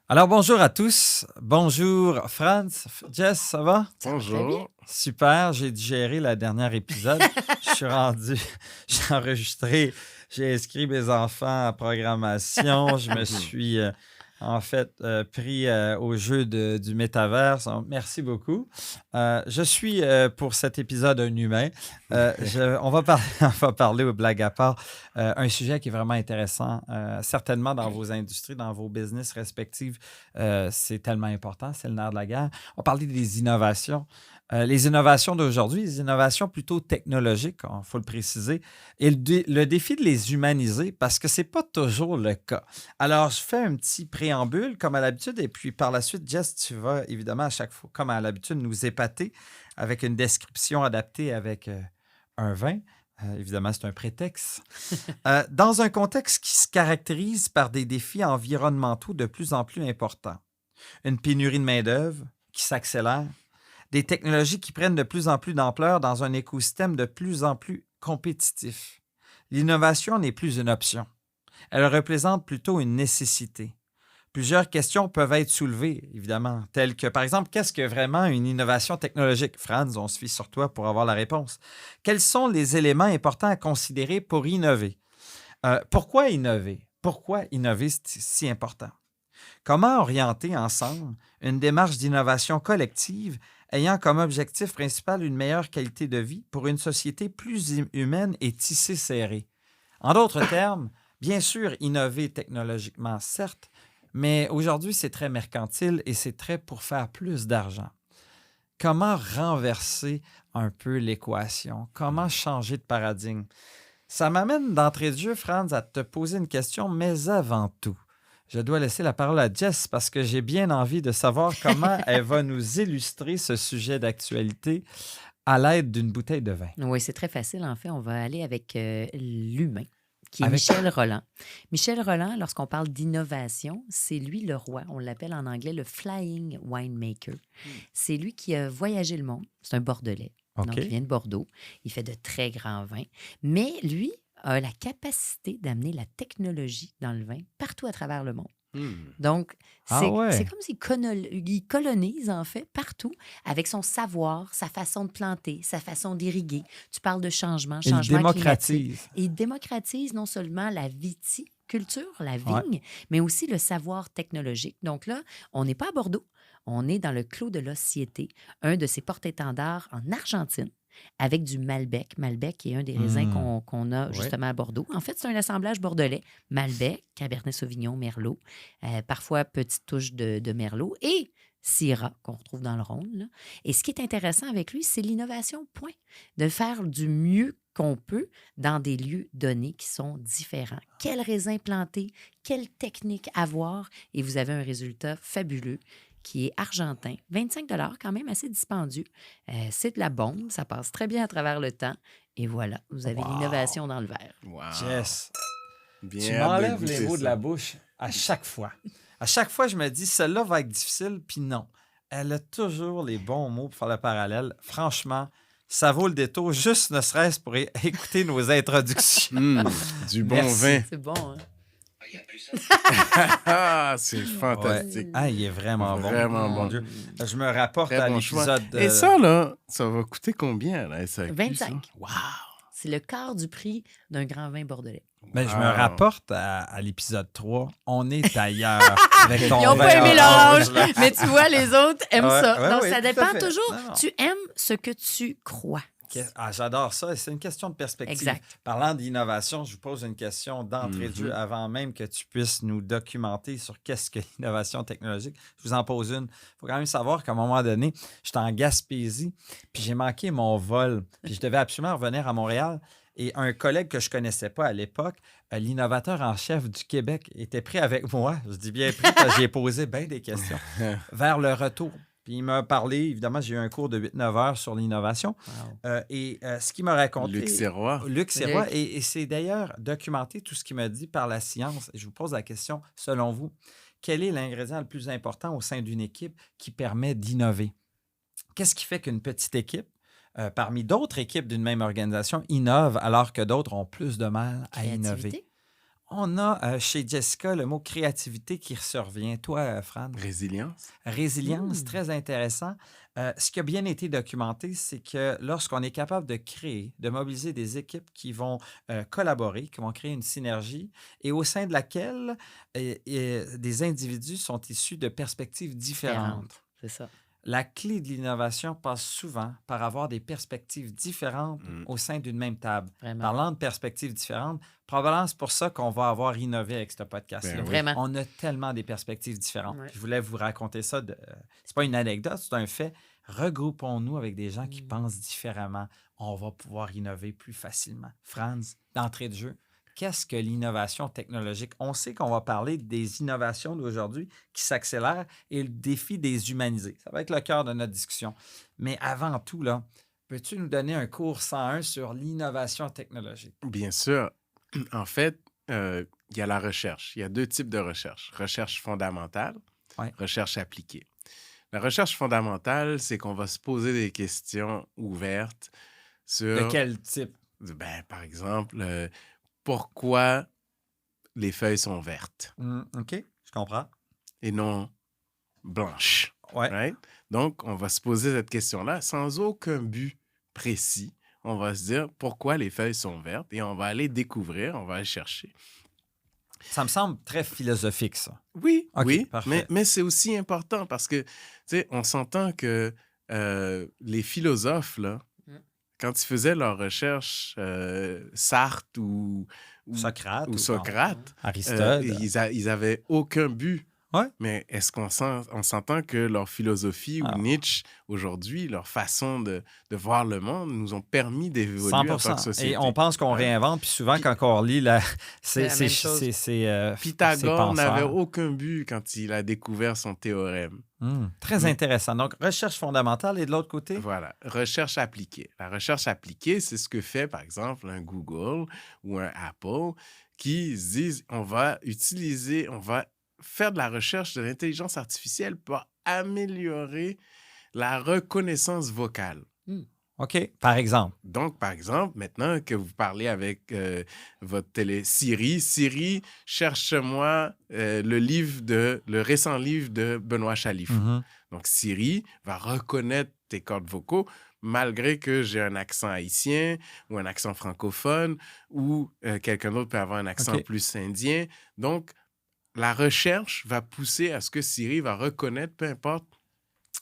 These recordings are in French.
Alors, bonjour à tous. Bonjour, Franz. Jess, ça va? Ça va très bien. Bonjour. Super, j'ai digéré le dernier épisode. Je suis rendu, j'ai enregistré, j'ai inscrit mes enfants à programmation. Je me suis, pris au jeu du métaverse. Donc, merci beaucoup. Je suis, pour cet épisode, un humain. On va parler aux blagues à part. Un sujet qui est vraiment intéressant, certainement dans vos industries, dans vos business respectifs. C'est tellement important, c'est le nerf de la guerre. On va parler des innovations. Les innovations d'aujourd'hui, les innovations plutôt technologiques, il faut le préciser, et le défi de les humaniser, parce que ce n'est pas toujours le cas. Alors, je fais un petit préambule, comme à l'habitude, et puis par la suite, Jess, tu vas évidemment à chaque fois, comme à l'habitude, nous épater avec une description adaptée avec un vin. Évidemment, c'est un prétexte. Dans un contexte qui se caractérise par des défis environnementaux de plus en plus importants, une pénurie de main-d'œuvre qui s'accélère, des technologies qui prennent de plus en plus d'ampleur dans un écosystème de plus en plus compétitif. L'innovation n'est plus une option. Elle représente plutôt une nécessité. Plusieurs questions peuvent être soulevées, évidemment, telles que, par exemple, qu'est-ce que vraiment une innovation technologique? Franz, on se fie sur toi pour avoir la réponse. Quels sont les éléments importants à considérer pour innover? Pourquoi innover? Pourquoi innover, c'est si important? Comment orienter ensemble une démarche d'innovation collective ayant comme objectif principal une meilleure qualité de vie pour une société plus humaine et tissée serrée? En d'autres termes, bien sûr, innover technologiquement, certes, mais aujourd'hui, c'est très mercantile et c'est très pour faire plus d'argent. Comment renverser un peu l'équation? Comment changer de paradigme? Ça m'amène d'entrée de jeu, Franz, à te poser une question, mais avant tout, je dois laisser la parole à Jess parce que j'ai bien envie de savoir comment elle va nous illustrer ce sujet d'actualité à l'aide d'une bouteille de vin. Oui, c'est très facile. En fait, on va aller avec l'humain, qui est Avec- Michel Rolland. Michel Rolland, lorsqu'on parle d'innovation, c'est lui le roi. On l'appelle en anglais le Flying Winemaker. C'est lui qui a voyagé le monde. C'est un Bordelais. OK. Donc, il vient de Bordeaux. Il fait de très grands vins. Mais lui a la capacité d'amener la technologie dans le vin partout à travers le monde. Donc, Ah c'est ouais. comme s'il il colonise, en fait, partout, avec son savoir, sa façon de planter, sa façon d'irriguer. Tu parles de changement, Il changement climatique. démocratise. Et il démocratise non seulement la viticulture, la Ouais. vigne, mais aussi le savoir technologique. Donc là, on n'est pas à Bordeaux, on est dans le Clos de l'Osciété, un de ses porte-étendards en Argentine, avec du Malbec. Malbec qui est un des raisins qu'on a Ouais. justement à Bordeaux. En fait, c'est un assemblage bordelais. Malbec, Cabernet Sauvignon, Merlot, parfois petite touche de Merlot et Syrah qu'on retrouve dans le Rhône, là. Et ce qui est intéressant avec lui, c'est l'innovation, point. De faire du mieux qu'on peut dans des lieux donnés qui sont différents. Quel raisin planter, quelle technique avoir, et vous avez un résultat fabuleux qui est argentin. 25 quand même, assez dispendieux. C'est de la bombe, ça passe très bien à travers le temps. Et voilà, vous avez Wow. l'innovation dans le verre. Wow. Jess, Bien tu hâte de m'enlèves goûter les mots de ça. la bouche à chaque fois. À chaque fois, je me dis, celle-là va être difficile, puis non. Elle a toujours les bons mots pour faire le parallèle. Franchement, ça vaut le détour, juste ne serait-ce pour écouter nos introductions. Du bon Merci. vin. C'est bon, hein? Ah, c'est Ouais. fantastique. Ah, il est vraiment bon. Vraiment Mon bon. Dieu. Je me rapporte Très à bon choix. l'épisode. Et ça, là, ça va coûter combien, là, SAQ, 25. Wow. C'est le quart du prix d'un grand vin bordelais. Ben, je me Wow. rapporte à l'épisode 3. On est ailleurs avec ton Ils n'ont vin pas aimé orange, l'orange, là. mais tu vois, les autres aiment Ouais, ça. ouais, Donc, ouais, ça tout à dépend fait. toujours. Non, non. Tu aimes ce que tu crois. Ah, j'adore ça. C'est une question de perspective. Exact. Parlant d'innovation, je vous pose une question d'entrée de jeu avant même que tu puisses nous documenter sur qu'est-ce que l'innovation technologique. Je vous en pose une. Il faut quand même savoir qu'à un moment donné, j'étais en Gaspésie, puis j'ai manqué mon vol. Puis je devais absolument revenir à Montréal. Et un collègue que je ne connaissais pas à l'époque, l'innovateur en chef du Québec, était pris avec moi. Je dis bien pris parce que j'ai posé bien des questions vers le retour. Puis il m'a parlé, évidemment, j'ai eu un cours de 8-9 heures sur l'innovation. Wow. Ce qu'il m'a raconté... Luc Serrois. Luc Serrois. Luc. Et c'est d'ailleurs documenté tout ce qu'il m'a dit par la science. Et je vous pose la question, selon vous, quel est l'ingrédient le plus important au sein d'une équipe qui permet d'innover? Qu'est-ce qui fait qu'une petite équipe, parmi d'autres équipes d'une même organisation, innove alors que d'autres ont plus de mal à innover? Créativité. On a chez Jessica le mot créativité qui se revient. Toi, Fran? Résilience. Résilience, Hmm. très intéressant. Ce qui a bien été documenté, c'est que lorsqu'on est capable de créer, de mobiliser des équipes qui vont collaborer, qui vont créer une synergie, et au sein de laquelle des individus sont issus de perspectives différentes. C'est ça. La clé de l'innovation passe souvent par avoir des perspectives différentes Mm. au sein d'une même table. Vraiment. Parlant de perspectives différentes, probablement c'est pour ça qu'on va avoir innové avec ce podcast-là. Ben oui. Vraiment. On a tellement des perspectives différentes. Ouais. Je voulais vous raconter ça. C'est pas une anecdote, c'est un fait. Regroupons-nous avec des gens qui Mm. pensent différemment. On va pouvoir innover plus facilement. Franz, d'entrée de jeu, qu'est-ce que l'innovation technologique? On sait qu'on va parler des innovations d'aujourd'hui qui s'accélèrent et le défi des humaniser. Ça va être le cœur de notre discussion. Mais avant tout, là, peux-tu nous donner un cours 101 sur l'innovation technologique? Bien sûr. En fait, il y a la recherche. Il y a 2 types de recherche. Recherche fondamentale, Ouais. recherche appliquée. La recherche fondamentale, c'est qu'on va se poser des questions ouvertes sur, De quel type? par exemple, pourquoi les feuilles sont vertes OK, je comprends. et non blanches. Ouais. Right? Donc, on va se poser cette question-là sans aucun but précis. On va se dire pourquoi les feuilles sont vertes et on va aller découvrir, on va aller chercher. Ça me semble très philosophique, ça. Oui, OK, oui, parfait. mais c'est aussi important parce que, tu sais, on s'entend que les philosophes, là, Mm. quand ils faisaient leurs recherches, Sartre ou Socrate. ou Socrate, Aristote. ils avaient aucun but. Ouais. Mais est-ce qu'on s'entend que leur philosophie Ah. ou Nietzsche, aujourd'hui, leur façon de voir le monde nous ont permis d'évoluer en tant que 100%. société? Et on pense qu'on Ouais. réinvente, puis souvent, Puis- quand on relit, C'est la même chose. c'est Pythagore n'avait penseurs. aucun but quand il a découvert son théorème. Très Mais- intéressant. Donc, recherche fondamentale et de l'autre côté? Voilà, recherche appliquée. La recherche appliquée, c'est ce que fait, par exemple, un Google ou un Apple qui se disent, on va faire de la recherche de l'intelligence artificielle pour améliorer la reconnaissance vocale. OK, par exemple. Donc, par exemple, maintenant que vous parlez avec votre télé Siri, cherche-moi le récent livre de Benoît Chalifoux. Mhm. Donc, Siri va reconnaître tes cordes vocaux malgré que j'ai un accent haïtien ou un accent francophone ou quelqu'un d'autre peut avoir un accent OK. plus indien. Donc, la recherche va pousser à ce que Siri va reconnaître, peu importe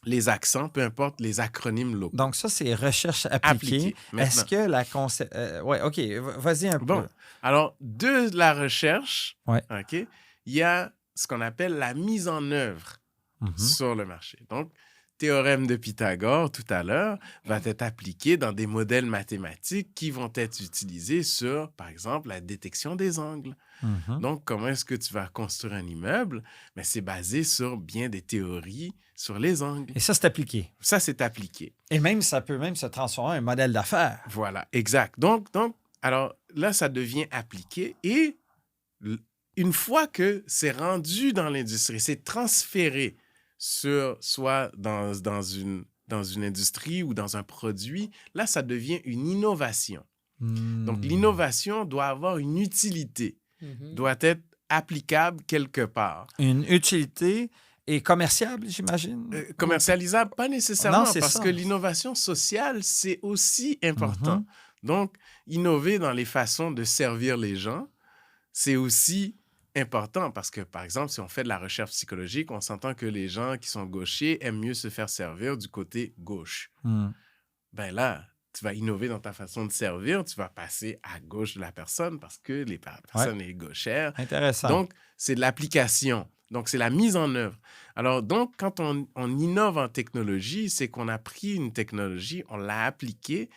les accents, peu importe les acronymes locaux. Donc, ça, c'est recherche appliquée. Est-ce Maintenant. que la concept... ouais, OK, vas-y un Bon, peu. alors, de la recherche, Ouais. OK, il y a ce qu'on appelle la mise en œuvre Mhm. sur le marché. Donc, théorème de Pythagore, tout à l'heure, va être appliqué dans des modèles mathématiques qui vont être utilisés sur, par exemple, la détection des angles. Mhm. Donc, comment est-ce que tu vas construire un immeuble? Mais c'est basé sur bien des théories sur les angles. Et ça, c'est appliqué. Ça, c'est appliqué. Et même, ça peut même se transformer en un modèle d'affaires. Voilà, exact. Donc, alors là, ça devient appliqué et une fois que c'est rendu dans l'industrie, c'est transféré soit dans une industrie ou dans un produit, là, ça devient une innovation. Donc, l'innovation doit avoir une utilité, Mhm. doit être applicable quelque part. Une utilité et commerciable, j'imagine? Commercialisable, pas nécessairement, Non, c'est parce ça. que l'innovation sociale, c'est aussi important. Mhm. Donc, innover dans les façons de servir les gens, c'est aussi important parce que, par exemple, si on fait de la recherche psychologique, on s'entend que les gens qui sont gauchers aiment mieux se faire servir du côté gauche. Hmm. Ben là, tu vas innover dans ta façon de servir, tu vas passer à gauche de la personne parce que la personne est gauchère. Intéressant. Donc, c'est de l'application. Donc, c'est la mise en œuvre. Alors, donc, quand on innove en technologie, c'est qu'on a pris une technologie, on l'a appliquée,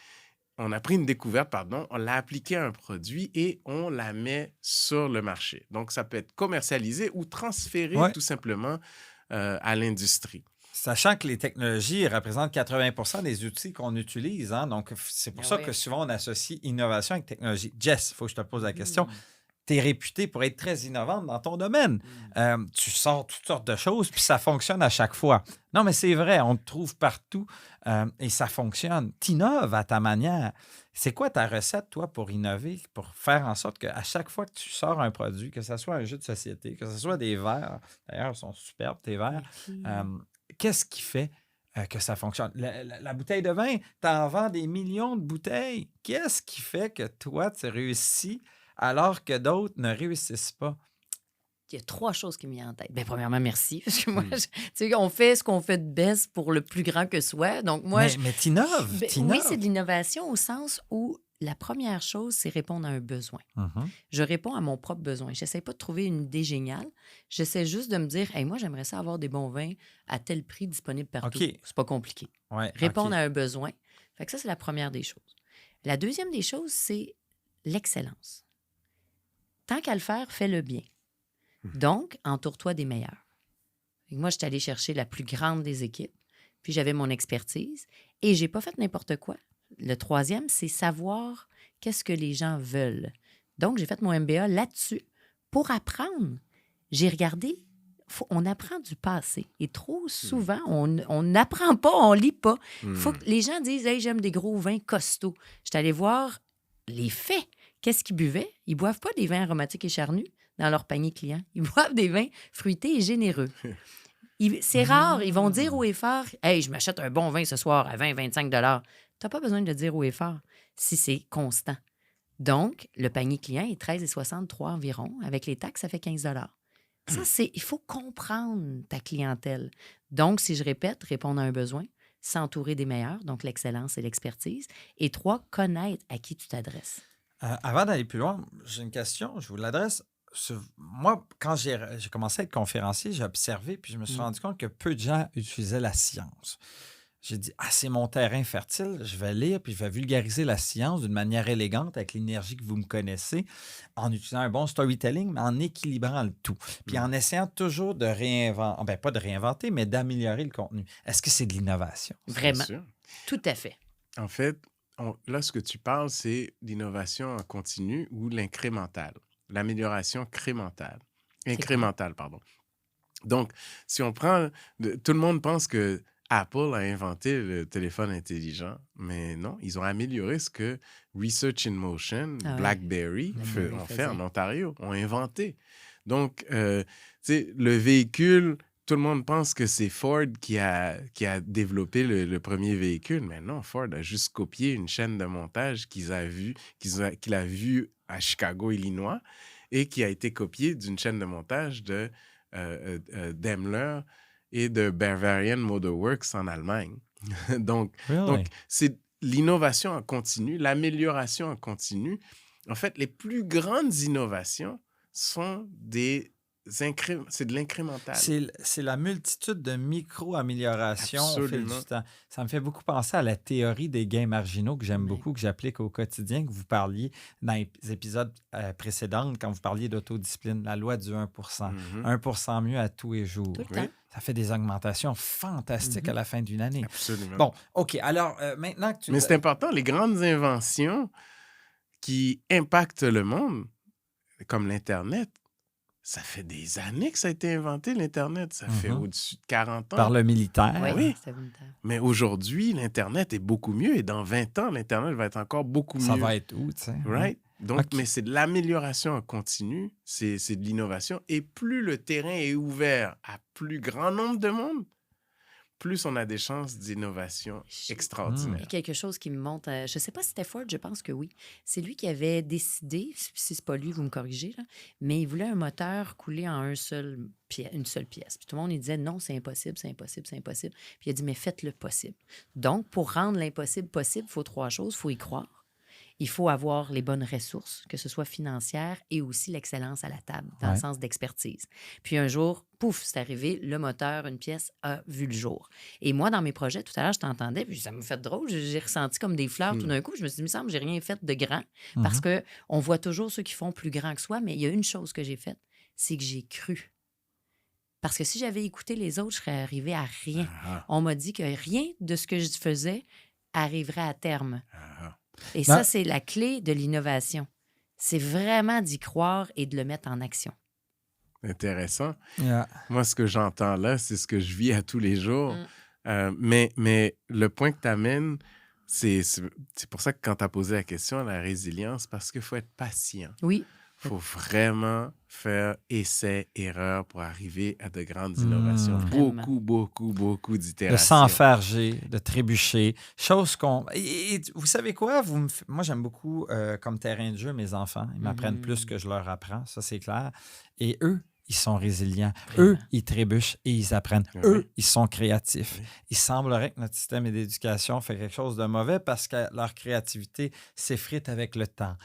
on a pris une découverte, pardon, on l'a appliquée à un produit et on la met sur le marché. Donc, ça peut être commercialisé ou transféré Ouais. tout simplement à l'industrie. Sachant que les technologies représentent 80% des outils qu'on utilise. Hein? Donc, c'est pour Ah ça oui. que souvent, on associe innovation avec technologie. Jess, il faut que je te pose la question. Tu es réputée pour être très innovante dans ton domaine. Tu sors toutes sortes de choses, puis ça fonctionne à chaque fois. Non, mais c'est vrai, on te trouve partout et ça fonctionne. Tu innoves à ta manière. C'est quoi ta recette, toi, pour innover, pour faire en sorte qu'à chaque fois que tu sors un produit, que ce soit un jeu de société, que ce soit des verres, d'ailleurs, ils sont superbes, tes verres, Merci. qu'est-ce qui fait que ça fonctionne? La bouteille de vin, tu en vends des millions de bouteilles. Qu'est-ce qui fait que toi, tu réussis alors que d'autres ne réussissent pas? Il y a 3 choses qui me viennent en tête. Bien, premièrement, merci. Parce que moi, Hmm. tu sais, on fait ce qu'on fait de best pour le plus grand que soit. Donc, moi, Mais t'innoves, oui, t'innoves. c'est de l'innovation au sens où la première chose, c'est répondre à un besoin. Mhm. Je réponds à mon propre besoin. Je n'essaie pas de trouver une idée géniale. J'essaie juste de me dire, hey, moi, j'aimerais ça avoir des bons vins à tel prix disponible partout. OK. C'est pas compliqué. Ouais, Répondre OK. à un besoin. Fait que ça, c'est la première des choses. La deuxième des choses, c'est l'excellence. Tant qu'à le faire, fais-le bien. Donc, entoure-toi des meilleurs. Fait que moi, je suis allée chercher la plus grande des équipes, puis j'avais mon expertise, et j'ai pas fait n'importe quoi. Le troisième, c'est savoir qu'est-ce que les gens veulent. Donc, j'ai fait mon MBA là-dessus pour apprendre. J'ai regardé, on apprend du passé. Et trop souvent, on n'apprend pas, on lit pas. Il faut que les gens disent, hey, j'aime des gros vins costauds. Je suis allée voir les faits. Qu'est-ce qu'ils buvaient? Ils boivent pas des vins aromatiques et charnus dans leur panier client. Ils boivent des vins fruités et généreux. C'est rare. Ils vont dire haut et fort, hey, je m'achète un bon vin ce soir à 20-25 $. Tu n'as pas besoin de le dire haut et fort si c'est constant. Donc, le panier client est 13,63 environ. Avec les taxes, ça fait 15 $. Ça, il faut comprendre ta clientèle. Donc, si je répète, répondre à un besoin, s'entourer des meilleurs, donc l'excellence et l'expertise. Et 3, connaître à qui tu t'adresses. Avant d'aller plus loin, j'ai une question, je vous l'adresse. Moi, quand j'ai commencé à être conférencier, j'ai observé, puis je me suis rendu compte que peu de gens utilisaient la science. J'ai dit, c'est mon terrain fertile, je vais lire, puis je vais vulgariser la science d'une manière élégante, avec l'énergie que vous me connaissez, en utilisant un bon storytelling, mais en équilibrant le tout. Puis en essayant toujours de réinventer, pas de réinventer, mais d'améliorer le contenu. Est-ce que c'est de l'innovation? Vraiment. Bien sûr. Tout à fait. En fait, là, ce que tu parles, c'est l'innovation en continu ou l'incrémental, l'amélioration incrémentale, pardon. Donc, si on prend, tout le monde pense que Apple a inventé le téléphone intelligent, mais non, ils ont amélioré ce que Research in Motion, Ah ouais. BlackBerry BlackBerry ont fait faisait. en Ontario, ont inventé. Donc, tu sais, le véhicule, tout le monde pense que c'est Ford qui a développé le premier véhicule, mais non, Ford a juste copié une chaîne de montage qu'il a vue à Chicago, Illinois, et qui a été copiée d'une chaîne de montage de Daimler et de Bavarian Motor Works en Allemagne. donc, c'est l'innovation en continu, l'amélioration en continu. En fait, les plus grandes innovations sont c'est de l'incrémental. C'est la multitude de micro-améliorations au fil du temps. Ça me fait beaucoup penser à la théorie des gains marginaux que j'aime beaucoup, que j'applique au quotidien, que vous parliez dans les épisodes précédents, quand vous parliez d'autodiscipline, la loi du 1 1 mieux à tous les jours. Tout le temps. Ça fait des augmentations fantastiques à la fin d'une année. Absolument. Bon, OK. Alors, maintenant que tu... Mais c'est important, les grandes inventions qui impactent le monde, comme l'Internet, ça fait des années que ça a été inventé, l'Internet. Ça fait au-dessus de 40 ans. Par le militaire. Oui. Mais aujourd'hui, l'Internet est beaucoup mieux. Et dans 20 ans, l'Internet va être encore beaucoup mieux. Ça va être où, tu sais? Right? Donc, mais c'est de l'amélioration en continu. C'est de l'innovation. Et plus le terrain est ouvert à plus grand nombre de monde, plus on a des chances d'innovation extraordinaires. Il y a quelque chose qui me monte. Je ne sais pas si c'était Ford, je pense que oui. C'est lui qui avait décidé, si ce n'est pas lui, vous me corrigez, là, mais il voulait un moteur coulé en une seule pièce. Puis tout le monde, il disait non, c'est impossible, c'est impossible, c'est impossible. Puis il a dit, mais faites-le possible. Donc, pour rendre l'impossible possible, il faut 3 choses. Il faut y croire. Il faut avoir les bonnes ressources, que ce soit financières et aussi l'excellence à la table, dans le sens d'expertise. Puis un jour, pouf, c'est arrivé, le moteur, une pièce a vu le jour. Et moi, dans mes projets, tout à l'heure, je t'entendais, puis ça me fait drôle, j'ai ressenti comme des fleurs tout d'un coup. Je me suis dit, il me semble que j'ai rien fait de grand, parce qu'on voit toujours ceux qui font plus grand que soi, mais il y a une chose que j'ai faite, c'est que j'ai cru. Parce que si j'avais écouté les autres, je serais arrivée à rien. On m'a dit que rien de ce que je faisais arriverait à terme. Et ça, c'est la clé de l'innovation. C'est vraiment d'y croire et de le mettre en action. Intéressant. Moi, ce que j'entends là, c'est ce que je vis à tous les jours. Mais le point que tu amènes, c'est pour ça que quand tu as posé la question, la résilience, parce qu'il faut être patient. Oui. Il faut vraiment faire essai-erreur pour arriver à de grandes innovations. Vraiment. Beaucoup De d'itérations. s'enfarger, de trébucher. Chose qu'on. Et vous savez quoi? Moi, j'aime beaucoup comme terrain de jeu mes enfants. Ils m'apprennent plus que je leur apprends, ça, c'est clair. Et eux, ils sont résilients. Eux, ils trébuchent et ils apprennent. Oui. Eux, ils sont créatifs. Oui. Il semblerait que notre système d'éducation fait quelque chose de mauvais parce que leur créativité s'effrite avec le temps.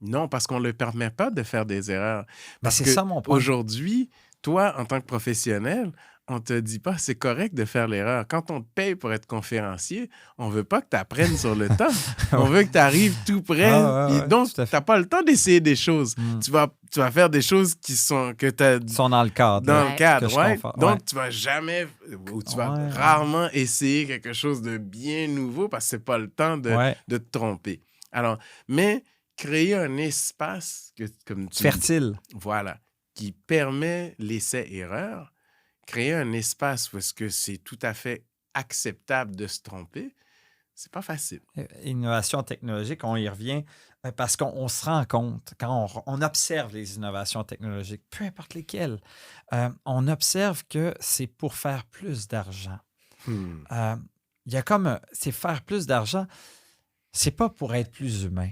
Non, parce qu'on ne leur permet pas de faire des erreurs. Ben, Parce c'est que ça mon point. aujourd'hui, toi, en tant que professionnel, on te dit pas c'est correct de faire l'erreur. Quand on te paye pour être conférencier, on veut pas que tu apprennes sur le tas. On veut que tu arrives tout près. Ah, ouais, Et ouais, donc, tout à tu fait. n'as pas le temps d'essayer des choses. Mm. Tu vas faire des choses que tu as Ils sont dans le cadre. dans là, le Ouais. cadre. que je Ouais. confonds. Donc, Ouais. tu vas jamais ou tu vas Ouais. rarement essayer quelque chose de bien nouveau parce que c'est pas le temps Ouais. de te tromper. Alors, mais créer un espace comme tu Fertile. voilà, qui permet l'essai-erreur, créer un espace où est-ce que c'est tout à fait acceptable de se tromper, c'est pas facile. Innovation technologique, on y revient parce qu'on se rend compte, quand on observe les innovations technologiques, peu importe lesquelles, on observe que c'est pour faire plus d'argent. Hmm. Il y a comme, c'est faire plus d'argent, c'est pas pour être plus humain.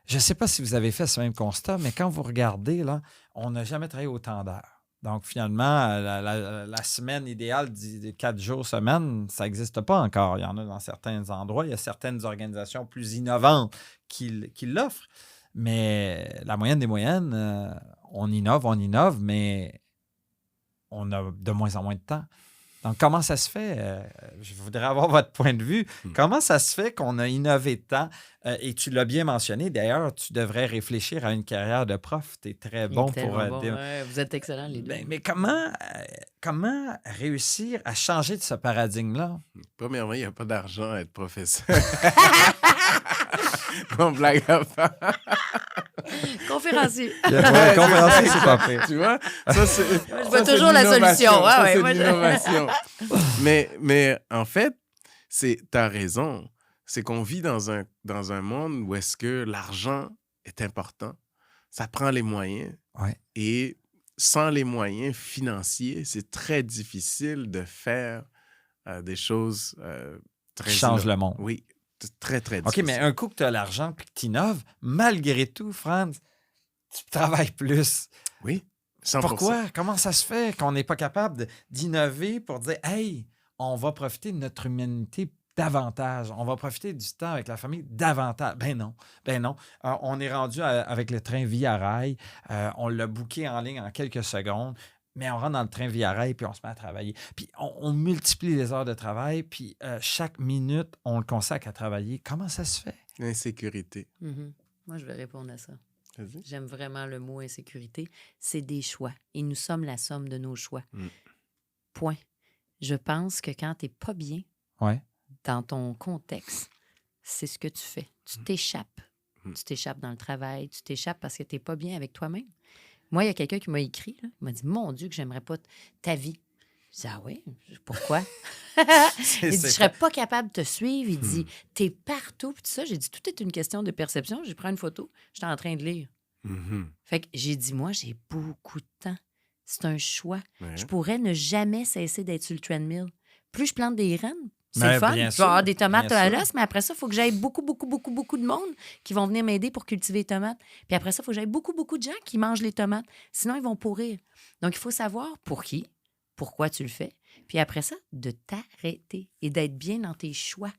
Je ne sais pas si vous avez fait ce même constat, mais quand vous regardez, là, on n'a jamais travaillé autant d'heures. Donc, finalement, la semaine idéale de 4 jours semaine, ça n'existe pas encore. Il y en a dans certains endroits. Il y a certaines organisations plus innovantes qui l'offrent. Mais la moyenne des moyennes, on innove, mais on a de moins en moins de temps. Donc, comment ça se fait? Je voudrais avoir votre point de vue. Comment ça se fait qu'on a innové tant? Et tu l'as bien mentionné, d'ailleurs, tu devrais réfléchir à une carrière de prof. Tu es très Il est bon pour... tellement bon. Ouais, vous êtes excellents, les deux. Mais comment réussir à changer de ce paradigme-là? Premièrement, il n'y a pas d'argent à être professeur. Non, blague à part. Conférencier. Ouais, conférencier, c'est pas pire. Tu vois? Ça, c'est, Moi, je ça, vois c'est toujours de la l'innovation. solution. Ça, Ouais, c'est moi, de l'innovation. Mais en fait, t'as raison. C'est qu'on vit dans un monde où est-ce que l'argent est important. Ça prend les moyens. Ouais. Et sans les moyens financiers, c'est très difficile de faire des choses très... Qui changent le monde. Oui, c'est très, très OK, difficile. mais un coup que tu as l'argent et que tu innoves, malgré tout, Franz, tu travailles plus. Oui, 100%. Pourquoi? Comment ça se fait qu'on n'est pas capable d'innover pour dire « Hey, on va profiter de notre humanité davantage. On va profiter du temps avec la famille davantage. » Ben non. On est rendu avec le train Via Rail. On l'a booké en ligne en quelques secondes. Mais on rentre dans le train Via Rail puis on se met à travailler. Puis on multiplie les heures de travail. Puis chaque minute, on le consacre à travailler. Comment ça se fait? L'insécurité. Mhm. Moi, je vais répondre à ça. Vas-y. J'aime vraiment le mot insécurité. C'est des choix. Et nous sommes la somme de nos choix. Point. Je pense que quand tu n'es pas bien Ouais. dans ton contexte, c'est ce que tu fais. Tu t'échappes. Tu t'échappes dans le travail. Tu t'échappes parce que tu n'es pas bien avec toi-même. Moi, il y a quelqu'un qui m'a écrit. Là, il m'a dit « Mon Dieu, que j'aimerais pas ta vie. » Je dis « Ah oui? Pourquoi? » Il dit « Je serais pas capable de te suivre. » Il dit « T'es partout. » Puis tout ça, j'ai dit « Tout est une question de perception. » J'ai pris une photo. J'étais en train de lire. Fait que j'ai dit « Moi, j'ai beaucoup de temps. C'est un choix. Ouais. Je pourrais ne jamais cesser d'être sur le treadmill. Plus je plante des graines, c'est Ben, le fun. bien Je sûr, vais avoir des tomates bien à sûr. l'os, mais après ça, il faut que j'aille beaucoup de monde qui vont venir m'aider pour cultiver les tomates. Puis après ça, il faut que j'aille beaucoup de gens qui mangent les tomates. Sinon, ils vont pourrir. Donc, il faut savoir pour qui, pourquoi tu le fais. Puis après ça, de t'arrêter et d'être bien dans tes choix.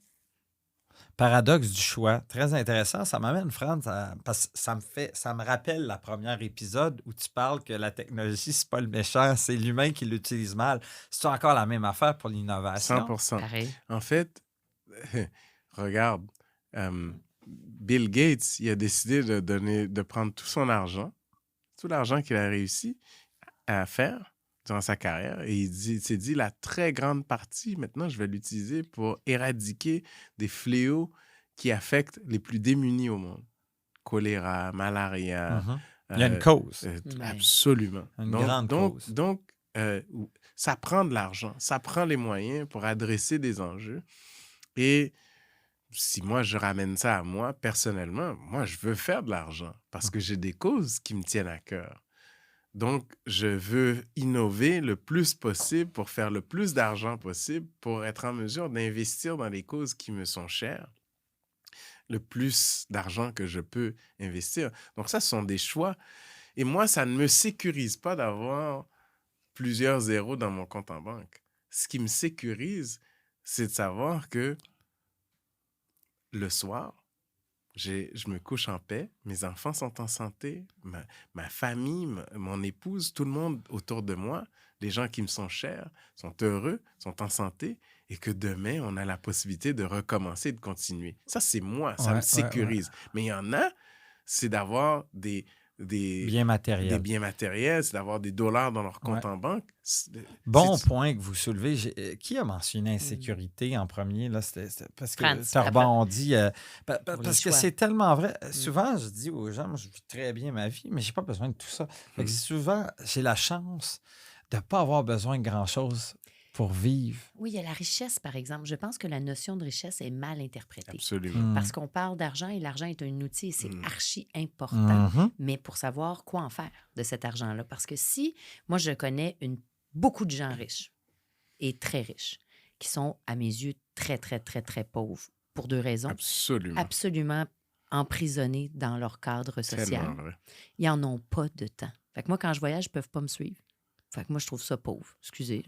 Paradoxe du choix. Très intéressant. Ça m'amène, Franz, parce que ça me rappelle le premier épisode où tu parles que la technologie, c'est pas le méchant, c'est l'humain qui l'utilise mal. C'est encore la même affaire pour l'innovation. 100%. Pareil. En fait, regarde, Bill Gates, il a décidé de prendre tout son argent, tout l'argent qu'il a réussi à faire durant sa carrière, et il s'est dit, la très grande partie, maintenant, je vais l'utiliser pour éradiquer des fléaux qui affectent les plus démunis au monde. Choléra, malaria. Mhm. Il y a une cause. Ouais. Absolument. Une grande cause. Donc, ça prend de l'argent, ça prend les moyens pour adresser des enjeux. Et si moi, je ramène ça à moi, personnellement, moi, je veux faire de l'argent parce que j'ai des causes qui me tiennent à cœur. Donc, je veux innover le plus possible pour faire le plus d'argent possible pour être en mesure d'investir dans les causes qui me sont chères, le plus d'argent que je peux investir. Donc, ça, ce sont des choix. Et moi, ça ne me sécurise pas d'avoir plusieurs zéros dans mon compte en banque. Ce qui me sécurise, c'est de savoir que le soir, je me couche en paix, mes enfants sont en santé, ma famille, mon épouse, tout le monde autour de moi, les gens qui me sont chers, sont heureux, sont en santé, et que demain, on a la possibilité de recommencer, de continuer. Ça, c'est moi, ça me sécurise. Mais il y en a, c'est d'avoir des biens matériels. Des biens matériels, c'est d'avoir des dollars dans leur compte en banque. Bon point que vous soulevez. Qui a mentionné insécurité en premier? Là? C'était parce que tu as rebondi. Parce que c'est tellement vrai. Souvent, je dis aux gens, moi, je vis très bien ma vie, mais je n'ai pas besoin de tout ça. Fait que souvent, j'ai la chance de ne pas avoir besoin de grand-chose pour vivre. Oui, il y a la richesse, par exemple. Je pense que la notion de richesse est mal interprétée. Absolument. Parce qu'on parle d'argent et l'argent est un outil et c'est archi important. Mais pour savoir quoi en faire de cet argent-là. Parce que si, moi, je connais beaucoup de gens riches et très riches qui sont, à mes yeux, très, très, très, très pauvres pour deux raisons. Absolument emprisonnés dans leur cadre social. Ils n'en ont pas de temps. Fait que moi, quand je voyage, ils ne peuvent pas me suivre. Fait que moi, je trouve ça pauvre. Excusez.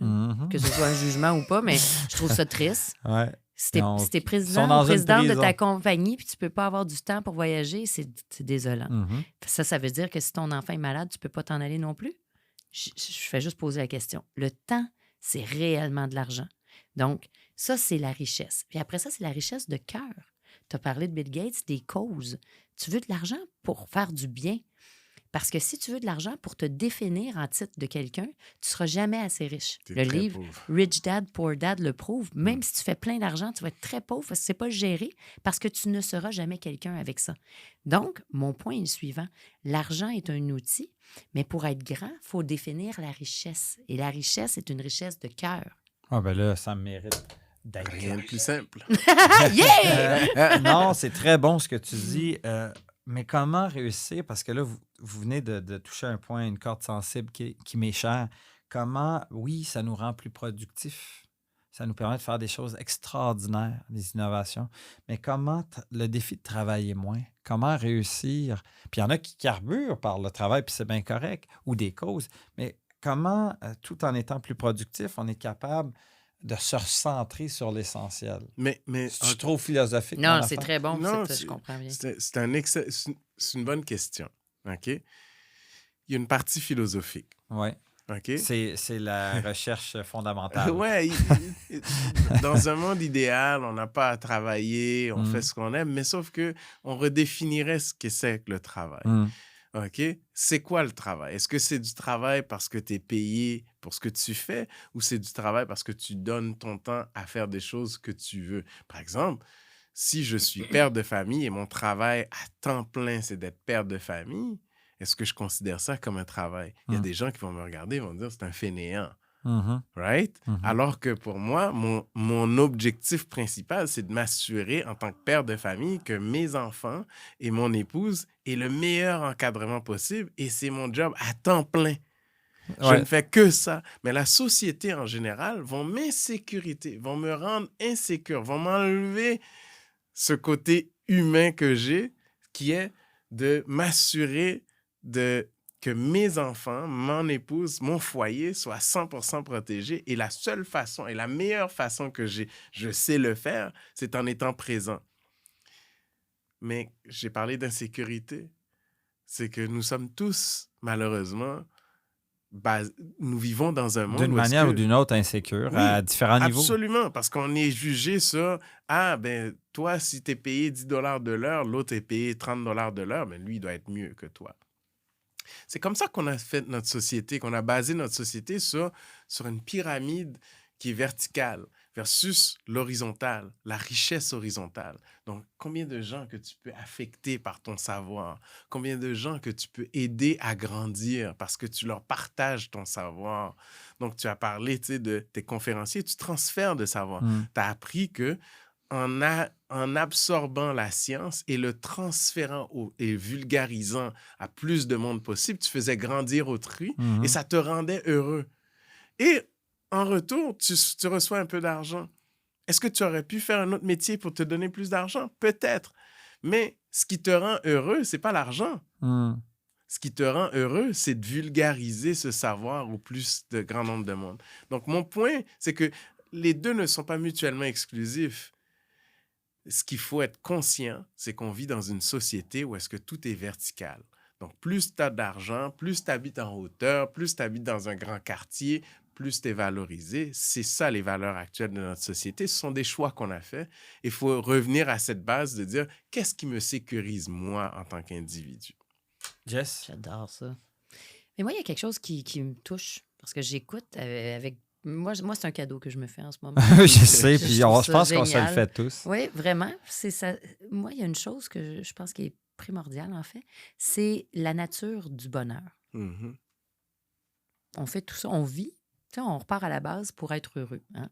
Que ce soit un jugement ou pas, mais je trouve ça triste. Si t'es président ou présidente de ta compagnie puis tu peux pas avoir du temps pour voyager, c'est désolant. Ça veut dire que si ton enfant est malade, tu peux pas t'en aller non plus? Je fais juste poser la question. Le temps, c'est réellement de l'argent. Donc, ça, c'est la richesse. Puis après ça, c'est la richesse de cœur. Tu as parlé de Bill Gates, des causes. Tu veux de l'argent pour faire du bien. Parce que si tu veux de l'argent pour te définir en titre de quelqu'un, tu ne seras jamais assez riche. Le livre Rich Dad, Poor Dad le prouve. Même si tu fais plein d'argent, tu vas être très pauvre parce que ce n'est pas géré, parce que tu ne seras jamais quelqu'un avec ça. Donc, mon point est le suivant. L'argent est un outil, mais pour être grand, il faut définir la richesse. Et la richesse est une richesse de cœur. Ah ben là, ça me mérite d'être rien de plus simple. Non, c'est très bon ce que tu dis. Mais comment réussir? Parce que là, vous venez de toucher un point, une corde sensible qui m'est chère. Comment, oui, ça nous rend plus productifs. Ça nous permet de faire des choses extraordinaires, des innovations. Mais comment le défi de travailler moins? Comment réussir? Puis il y en a qui carburent par le travail, puis c'est bien correct, ou des causes. Mais comment, tout en étant plus productif, on est capable de se recentrer sur l'essentiel? Mais je suis trop philosophique. Non, c'est très bon. Non, je comprends bien. C'est une bonne question. OK? Il y a une partie philosophique. Oui. OK? C'est la recherche fondamentale. Oui. Dans un monde idéal, on n'a pas à travailler, on fait ce qu'on aime, mais sauf qu'on redéfinirait ce que c'est que le travail. OK? C'est quoi le travail? Est-ce que c'est du travail parce que tu es payé pour ce que tu fais ou c'est du travail parce que tu donnes ton temps à faire des choses que tu veux? Par exemple, si je suis père de famille et mon travail à temps plein, c'est d'être père de famille, est-ce que je considère ça comme un travail? Il y a des gens qui vont me regarder et vont me dire c'est un fainéant. Right? Alors que pour moi, mon objectif principal, c'est de m'assurer en tant que père de famille que mes enfants et mon épouse aient le meilleur encadrement possible et c'est mon job à temps plein. Je ne fais que ça. Mais la société en général vont m'insécurité, vont me rendre insécure, vont m'enlever ce côté humain que j'ai qui est de m'assurer que mes enfants, mon épouse, mon foyer soient 100% protégés. Et la seule façon et la meilleure façon que je sais le faire, c'est en étant présent. Mais j'ai parlé d'insécurité. C'est que nous sommes tous, malheureusement, nous vivons dans un monde d'une manière ou d'une autre insécure, à différents niveaux. Absolument, parce qu'on est jugé sur « Ah, ben toi, si tu es payé 10 $ de l'heure, l'autre est payé 30 $ de l'heure, mais lui, il doit être mieux que toi. » C'est comme ça qu'on a fait notre société, qu'on a basé notre société sur une pyramide qui est verticale versus l'horizontale, la richesse horizontale. Donc, combien de gens que tu peux affecter par ton savoir? Combien de gens que tu peux aider à grandir parce que tu leur partages ton savoir? Donc, tu as parlé de tes conférenciers, tu transfères de savoir. Tu as appris que en absorbant la science et le transférant et vulgarisant à plus de monde possible, tu faisais grandir autrui et ça te rendait heureux. Et en retour, tu reçois un peu d'argent. Est-ce que tu aurais pu faire un autre métier pour te donner plus d'argent? Peut-être. Mais ce qui te rend heureux, c'est pas l'argent. Ce qui te rend heureux, c'est de vulgariser ce savoir au plus de grand nombre de monde. Donc, mon point, c'est que les deux ne sont pas mutuellement exclusifs. Ce qu'il faut être conscient, c'est qu'on vit dans une société où est-ce que tout est vertical. Donc, plus tu as d'argent, plus tu habites en hauteur, plus tu habites dans un grand quartier, plus tu es valorisé. C'est ça, les valeurs actuelles de notre société. Ce sont des choix qu'on a faits. Il faut revenir à cette base de dire, qu'est-ce qui me sécurise, moi, en tant qu'individu? Jess? J'adore ça. Mais moi, il y a quelque chose qui me touche parce que j'écoute avec... Moi, c'est un cadeau que je me fais en ce moment. Je sais, puis je trouve ça pense qu'on se le génial. fait tous. Oui, vraiment. C'est ça. Moi, il y a une chose que je pense qui est primordiale, en fait, c'est la nature du bonheur. Mhm. On fait tout ça, on vit. Tu sais, on repart à la base pour être heureux. Hein?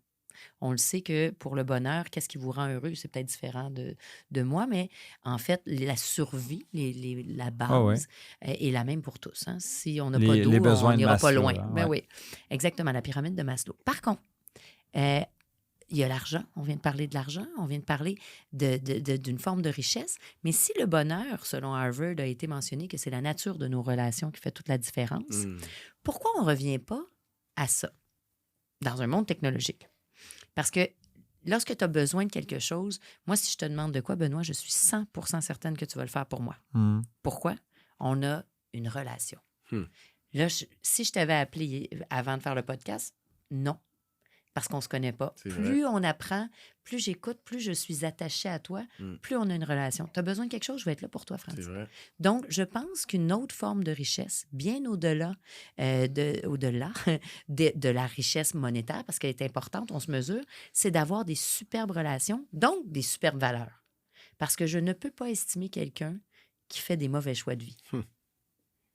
On le sait que pour le bonheur, qu'est-ce qui vous rend heureux? C'est peut-être différent de moi, mais en fait, la survie, la base est la même pour tous. Hein? Si on n'a pas d'eau, on n'ira pas loin. Hein, Ben oui, exactement, la pyramide de Maslow. Par contre, il y a l'argent. On vient de parler de l'argent. On vient de parler d'une forme de richesse. Mais si le bonheur, selon Harvard, a été mentionné que c'est la nature de nos relations qui fait toute la différence, pourquoi on ne revient pas à ça dans un monde technologique? Parce que lorsque tu as besoin de quelque chose, moi, si je te demande de quoi, Benoît, je suis 100% certaine que tu vas le faire pour moi. Pourquoi? On a une relation. Là, si je t'avais appelé avant de faire le podcast, non. Parce qu'on ne se connaît pas. Plus on apprend, plus j'écoute, plus je suis attachée à toi, plus on a une relation. Tu as besoin de quelque chose, je vais être là pour toi, Francis. C'est vrai. Donc, je pense qu'une autre forme de richesse, bien au-delà de la richesse monétaire, parce qu'elle est importante, on se mesure, c'est d'avoir des superbes relations, donc des superbes valeurs. Parce que je ne peux pas estimer quelqu'un qui fait des mauvais choix de vie.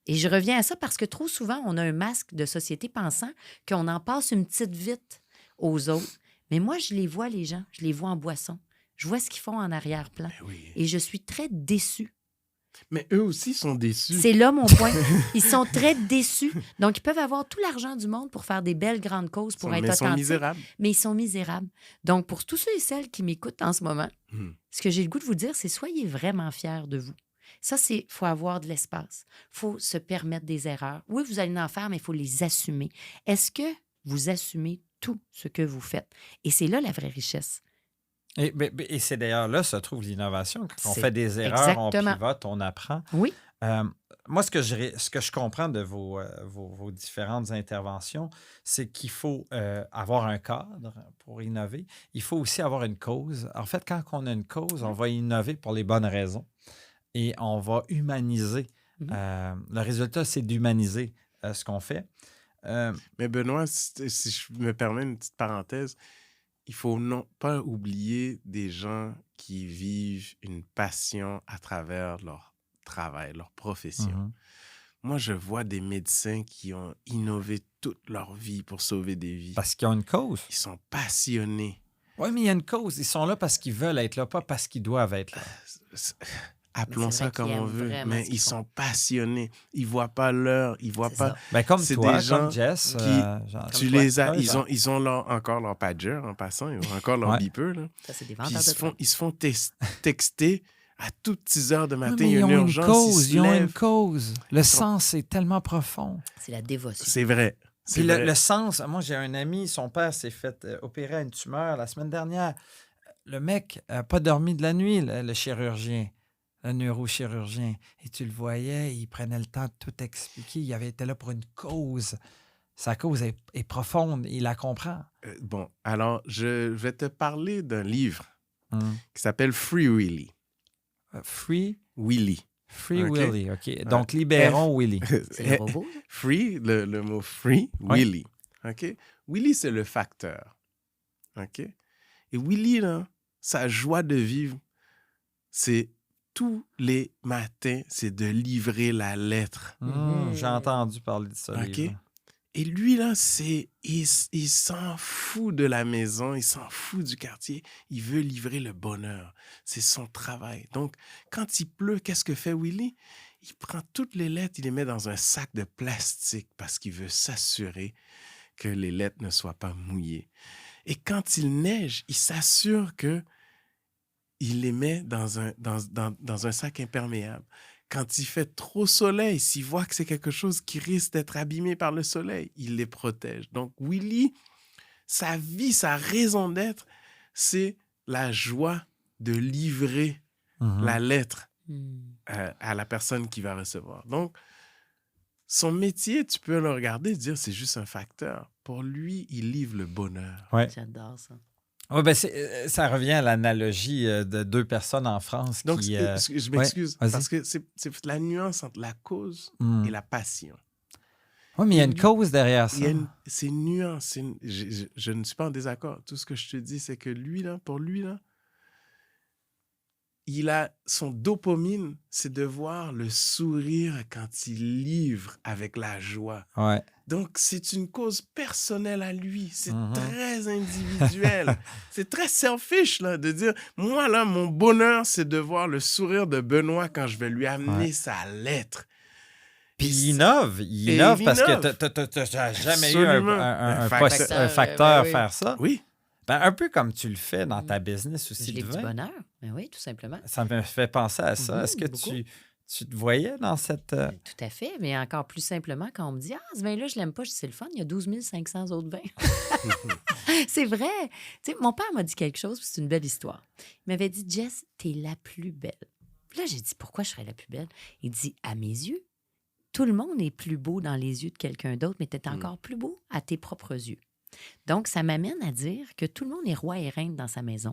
Et je reviens à ça parce que trop souvent, on a un masque de société pensant qu'on en passe une petite vite aux autres. Mais moi, je les vois, les gens. Je les vois en boisson. Je vois ce qu'ils font en arrière-plan. Et je suis très déçue. Mais eux aussi sont déçus. C'est là mon point. Ils sont très déçus. Donc, ils peuvent avoir tout l'argent du monde pour faire des belles grandes causes, pour être authentiques. Mais ils sont misérables. Mais ils sont misérables. Donc, pour tous ceux et celles qui m'écoutent en ce moment, ce que j'ai le goût de vous dire, c'est soyez vraiment fiers de vous. Ça, c'est faut avoir de l'espace. Il faut se permettre des erreurs. Oui, vous allez en faire, mais il faut les assumer. Est-ce que vous assumez tout ce que vous faites? Et c'est là la vraie richesse. Et c'est d'ailleurs là se trouve l'innovation. Quand on fait des erreurs, on pivote, on apprend. Oui. Moi, ce que je comprends de vos différentes interventions, c'est qu'il faut avoir un cadre pour innover. Il faut aussi avoir une cause. En fait, quand on a une cause, on va innover pour les bonnes raisons et on va humaniser. Le résultat, c'est d'humaniser ce qu'on fait. Mais Benoît, si je me permets une petite parenthèse, il faut pas oublier des gens qui vivent une passion à travers leur travail, leur profession. Moi, je vois des médecins qui ont innové toute leur vie pour sauver des vies. Parce qu'ils ont une cause. Ils sont passionnés. Oui, mais il y a une cause. Ils sont là parce qu'ils veulent être là, pas parce qu'ils doivent être là. Appelons ça comme on veut, mais ils sont passionnés. Ils voient pas l'heure, ils voient pas. Ben comme toi, comme Jess, tu les as, ils ont encore leur pager en passant, ils ont encore leur beeper là. Ça, c'est des ils se font texter à toutes 6 heures de matin. Oui, il y a une urgence. Ils ont une cause. Le sens est tellement profond. C'est la dévotion. C'est vrai. Puis le sens. Moi, j'ai un ami, son père s'est fait opérer à une tumeur la semaine dernière. Le mec n'a pas dormi de la nuit, le chirurgien. Le neurochirurgien. Et tu le voyais, il prenait le temps de tout expliquer. Il avait été là pour une cause. Sa cause est profonde. Il la comprend. Bon, alors, je vais te parler d'un livre qui s'appelle Free Willy. Free Willy. Free Willy, OK. Donc, libérons Willy. C'est le robot. Free, le mot free, Willy. OK? Willy, c'est le facteur. OK? Et Willy, là, sa joie de vivre, c'est tous les matins, c'est de livrer la lettre. J'ai entendu parler de ça. OK? Et lui, là, il s'en fout de la maison, il s'en fout du quartier. Il veut livrer le bonheur. C'est son travail. Donc, quand il pleut, qu'est-ce que fait Willy? Il prend toutes les lettres, il les met dans un sac de plastique parce qu'il veut s'assurer que les lettres ne soient pas mouillées. Et quand il neige, il s'assure que il les met dans un sac imperméable. Quand il fait trop soleil, s'il voit que c'est quelque chose qui risque d'être abîmé par le soleil, il les protège. Donc, Willy, sa vie, sa raison d'être, c'est la joie de livrer la lettre à la personne qui va recevoir. Donc, son métier, tu peux le regarder et dire c'est juste un facteur. Pour lui, il livre le bonheur. Ouais. J'adore ça. Oui, ben ça revient à l'analogie de deux personnes en France Donc, qui... je m'excuse, vas-y. parce que c'est la nuance entre la cause et la passion. Oui, mais il y a une cause derrière ça. C'est une nuance. Je ne suis pas en désaccord. Tout ce que je te dis, c'est que lui, là, pour lui, là, il a son dopamine, c'est de voir le sourire quand il livre avec la joie. Ouais. Donc, c'est une cause personnelle à lui. C'est très individuel. C'est très selfish, là, de dire, moi, là, mon bonheur, c'est de voir le sourire de Benoît quand je vais lui amener sa lettre. Puis il innove parce que tu n'as jamais eu un facteur à faire ça. Oui. Ben, un peu comme tu le fais dans ta business aussi. Je livre du bonheur. Ben oui, tout simplement. Ça me fait penser à ça. Est-ce que tu te voyais dans cette... Tout à fait, mais encore plus simplement, quand on me dit « Ah, ce vin-là, je l'aime pas », je dis « C'est le fun, il y a 12 500 autres vins. » C'est vrai. Tu sais, mon père m'a dit quelque chose, puis c'est une belle histoire. Il m'avait dit « Jess, t'es la plus belle. » Puis là, j'ai dit « Pourquoi je serais la plus belle? » Il dit « À mes yeux, tout le monde est plus beau dans les yeux de quelqu'un d'autre, mais t'es encore plus beau à tes propres yeux. » Donc, ça m'amène à dire que tout le monde est roi et reine dans sa maison.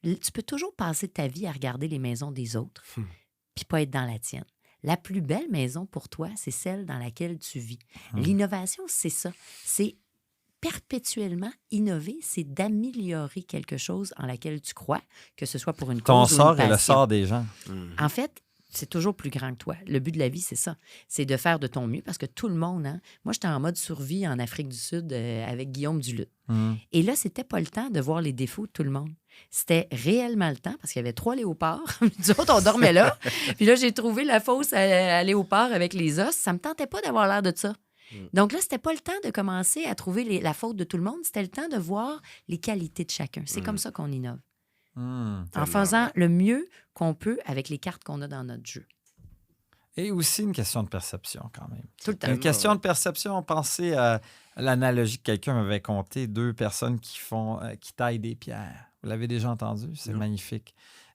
Tu peux toujours passer ta vie à regarder les maisons des autres, puis pas être dans la tienne. La plus belle maison pour toi, c'est celle dans laquelle tu vis. L'innovation, c'est ça. C'est perpétuellement innover, c'est d'améliorer quelque chose en laquelle tu crois, que ce soit pour une cause ou une sort passion. est le sort des gens. En fait, c'est toujours plus grand que toi. Le but de la vie, c'est ça. C'est de faire de ton mieux parce que tout le monde... Hein, moi, j'étais en mode survie en Afrique du Sud avec Guillaume Duluth. Et là, c'était pas le temps de voir les défauts de tout le monde. C'était réellement le temps parce qu'il y avait 3 léopards. Nous autres, on dormait là. Puis là, j'ai trouvé la fosse à léopard avec les os. Ça me tentait pas d'avoir l'air de ça. Donc là, c'était pas le temps de commencer à trouver la faute de tout le monde. C'était le temps de voir les qualités de chacun. C'est comme ça qu'on innove. En faisant le mieux qu'on peut avec les cartes qu'on a dans notre jeu. Et aussi une question de perception, quand même. Tout le temps. Une question de perception. Pensez à l'analogie que quelqu'un m'avait conté, 2 personnes qui taillent des pierres. Vous l'avez déjà entendu? C'est magnifique.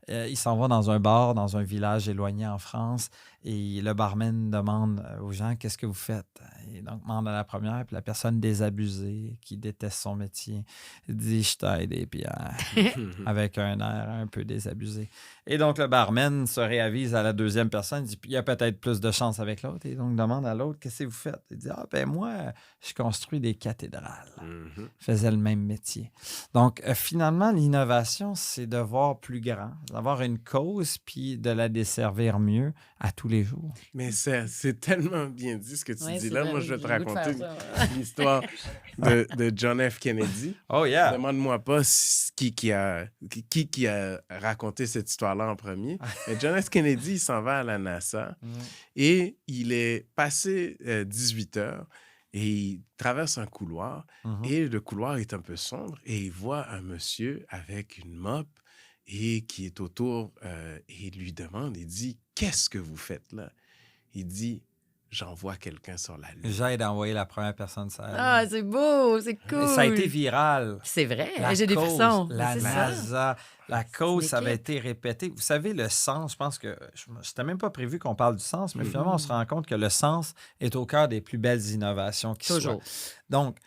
Ils s'en vont dans un bar, dans un village éloigné en France, et le barman demande aux gens « Qu'est-ce que vous faites? » Et donc, demande à la première, puis la personne désabusée, qui déteste son métier, dit « Je taille des pierres », avec un air un peu désabusé. Et donc, le barman se réavise à la deuxième personne, dit « Il y a peut-être plus de chance avec l'autre. » Et donc, demande à l'autre « Qu'est-ce que vous faites? » Il dit « Ah, ben moi, je construis des cathédrales. » Faisait le même métier. Donc, finalement, l'innovation, c'est de voir plus grand, d'avoir une cause, puis de la desservir mieux à tous les jours. Mais c'est tellement bien dit ce que tu dis là. Moi, je vais te raconter l'histoire de John F. Kennedy. Oh yeah! Demande-moi pas qui a raconté cette histoire-là en premier. Mais John F. Kennedy, il s'en va à la NASA et il est passé 18 heures et il traverse un couloir et le couloir est un peu sombre et il voit un monsieur avec une mop et qui est autour et il lui demande, il dit « Qu'est-ce que vous faites là? » Il dit « J'envoie quelqu'un sur la Lune. » J'aide à envoyer la première personne sur la Lune. Ah, c'est beau, c'est cool. Et ça a été viral. C'est vrai, La j'ai des cause, frissons. La C'est NASA, ça. la cause, ça avait été répété. Vous savez, le sens, je pense que... C'était même pas prévu qu'on parle du sens, mais finalement, on se rend compte que le sens est au cœur des plus belles innovations qui soient. Donc,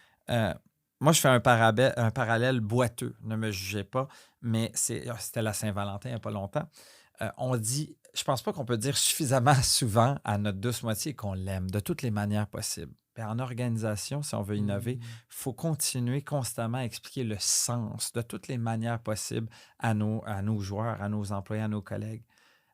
moi, je fais un parallèle boiteux. Ne me jugez pas, mais c'était la Saint-Valentin il n'y a pas longtemps. On dit... Je pense pas qu'on peut dire suffisamment souvent à notre douce moitié qu'on l'aime de toutes les manières possibles. Et en organisation, si on veut innover, il faut continuer constamment à expliquer le sens de toutes les manières possibles à nos joueurs, à nos employés, à nos collègues.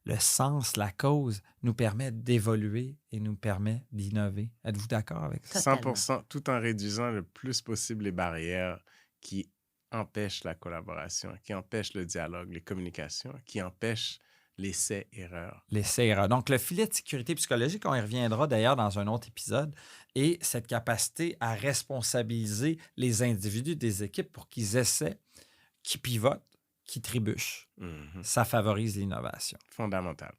le sens, la cause nous permet d'évoluer et nous permet d'innover. Êtes-vous d'accord avec ça? 100%, tout en réduisant le plus possible les barrières qui empêchent la collaboration, qui empêchent le dialogue, les communications, qui empêchent l'essai-erreur. L'essai-erreur. Donc, le filet de sécurité psychologique, on y reviendra d'ailleurs dans un autre épisode, et cette capacité à responsabiliser les individus des équipes pour qu'ils essaient, qu'ils pivotent, qu'ils trébuchent. Mhm. Ça favorise l'innovation. Fondamental.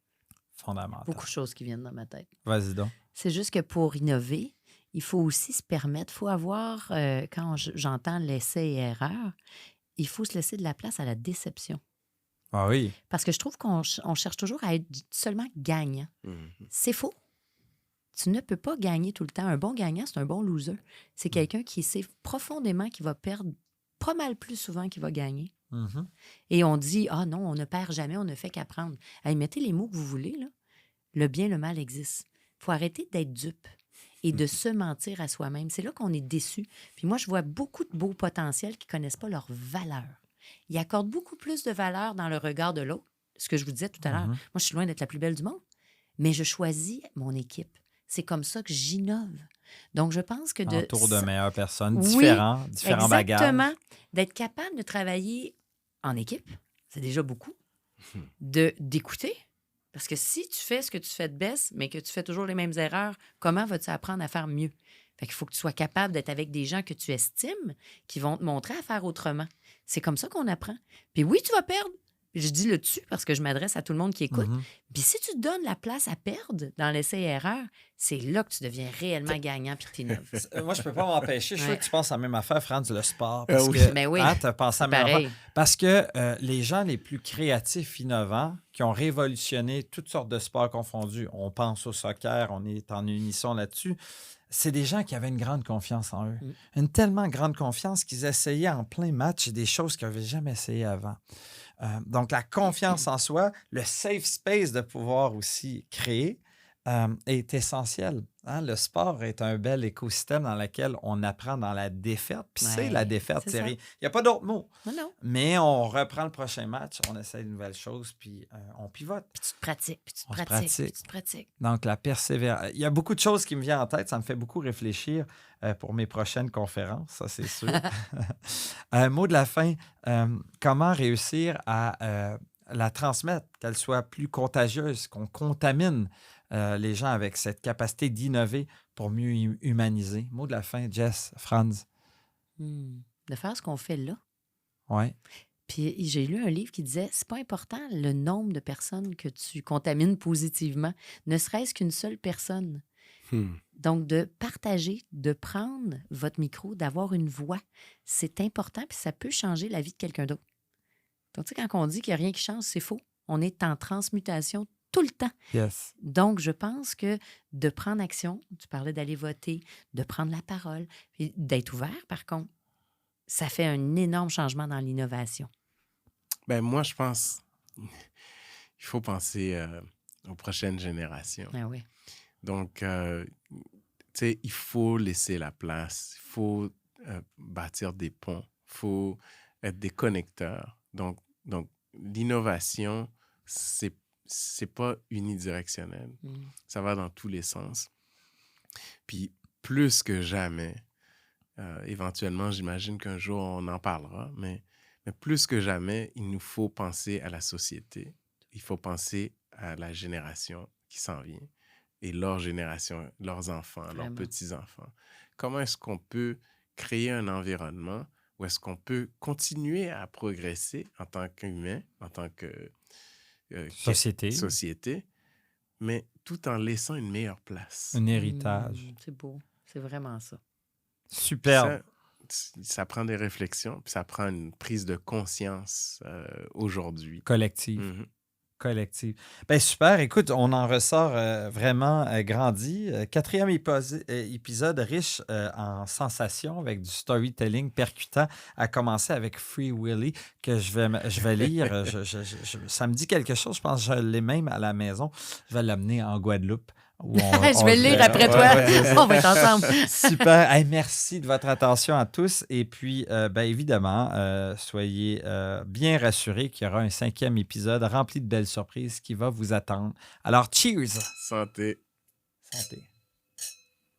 Fondamental. Beaucoup de choses qui viennent dans ma tête. Vas-y donc. C'est juste que pour innover, il faut aussi se permettre, il faut avoir, quand j'entends l'essai et erreur, il faut se laisser de la place à la déception. Ah oui. Parce que je trouve qu'on cherche toujours à être seulement gagnant. Mhm. C'est faux. Tu ne peux pas gagner tout le temps. Un bon gagnant, c'est un bon loser. C'est quelqu'un qui sait profondément qu'il va perdre pas mal plus souvent qu'il va gagner. Mhm. Et on dit, ah non, on ne perd jamais, on ne fait qu'apprendre. Hey, mettez les mots que vous voulez, là. Le bien, le mal existe. Il faut arrêter d'être dupe et de se mentir à soi-même. C'est là qu'on est déçu. Puis moi, je vois beaucoup de beaux potentiels qui ne connaissent pas leur valeur. Ils accordent beaucoup plus de valeur dans le regard de l'autre. Ce que je vous disais tout à l'heure. Mhm. Moi, je suis loin d'être la plus belle du monde, mais je choisis mon équipe. C'est comme ça que j'innove. Donc, je pense que Autour de meilleures personnes, Oui, différents bagages. exactement. D'être capable de travailler en équipe, c'est déjà beaucoup. D'écouter. Parce que si tu fais ce que tu fais de best, mais que tu fais toujours les mêmes erreurs, comment vas-tu apprendre à faire mieux? Fait qu'il faut que tu sois capable d'être avec des gens que tu estimes, qui vont te montrer à faire autrement. C'est comme ça qu'on apprend. Puis oui, tu vas perdre. Je dis le tu parce que je m'adresse à tout le monde qui écoute. Mhm. Puis si tu te donnes la place à perdre dans l'essai-erreur, c'est là que tu deviens réellement gagnant puis t'innoves. Moi, je peux pas m'empêcher. Je suis sûr Ouais. que tu penses à la même affaire, Franz, le sport. Parce oui. que, Ben oui. tu as pensé à la même Pareil. affaire. Parce que les gens les plus créatifs, innovants, qui ont révolutionné toutes sortes de sports confondus, on pense au soccer, on est en unisson là-dessus, c'est des gens qui avaient une grande confiance en eux. Une tellement grande confiance qu'ils essayaient en plein match des choses qu'ils n'avaient jamais essayé avant. Donc, la confiance en soi, le safe space de pouvoir aussi créer est essentiel. Hein? Le sport est un bel écosystème dans lequel on apprend dans la défaite. Puis c'est Ouais, la défaite, c'est Thierry. ça. Il n'y a pas d'autre mot. Non. Mais on reprend le prochain match, on essaie de nouvelles choses, puis on pivote. Puis tu te pratiques, puis tu te On se pratiques, puis pratique. tu te pratiques. Donc, la persévérance. Il y a beaucoup de choses qui me viennent en tête. Ça me fait beaucoup réfléchir pour mes prochaines conférences, ça, c'est sûr. Mot de la fin, comment réussir à la transmettre, qu'elle soit plus contagieuse, qu'on contamine les gens avec cette capacité d'innover pour mieux humaniser. Mot de la fin, Jess, Franz. De faire ce qu'on fait là. Oui. Puis j'ai lu un livre qui disait, c'est pas important le nombre de personnes que tu contamines positivement, ne serait-ce qu'une seule personne. Donc, de partager, de prendre votre micro, d'avoir une voix, c'est important, puis ça peut changer la vie de quelqu'un d'autre. Donc, tu sais, quand on dit qu'il n'y a rien qui change, c'est faux. On est en transmutation tout le temps. Yes. Donc, je pense que de prendre action, tu parlais d'aller voter, de prendre la parole, puis d'être ouvert, par contre, ça fait un énorme changement dans l'innovation. Ben, moi, je pense il faut penser aux prochaines générations. Ah oui. Donc, tu sais, il faut laisser la place, il faut bâtir des ponts, il faut être des connecteurs. Donc l'innovation, c'est pas unidirectionnel. Ça va dans tous les sens. Puis, plus que jamais, éventuellement, j'imagine qu'un jour, on en parlera, mais plus que jamais, il nous faut penser à la société. Il faut penser à la génération qui s'en vient et leur génération, leurs enfants, Vraiment. leurs petits-enfants. Comment est-ce qu'on peut créer un environnement où est-ce qu'on peut continuer à progresser en tant qu'humain, en tant que société, mais tout en laissant une meilleure place. Un héritage. C'est beau. C'est vraiment ça. Superbe. Ça prend des réflexions, puis ça prend une prise de conscience aujourd'hui. Collective. Mm-hmm. Collective. Bien, super. Écoute, on en ressort vraiment grandi. 4e épisode riche en sensations avec du storytelling percutant, à commencer avec Free Willy, que je vais lire. Ça me dit quelque chose. Je pense que je l'ai même à la maison. Je vais l'amener en Guadeloupe. Je vais le lire verra. après toi. ouais. On va être ensemble. Super. Hey, merci de votre attention à tous. Et puis, évidemment, soyez bien rassurés qu'il y aura un 5e épisode rempli de belles surprises qui va vous attendre. Alors, cheers! Santé. Santé.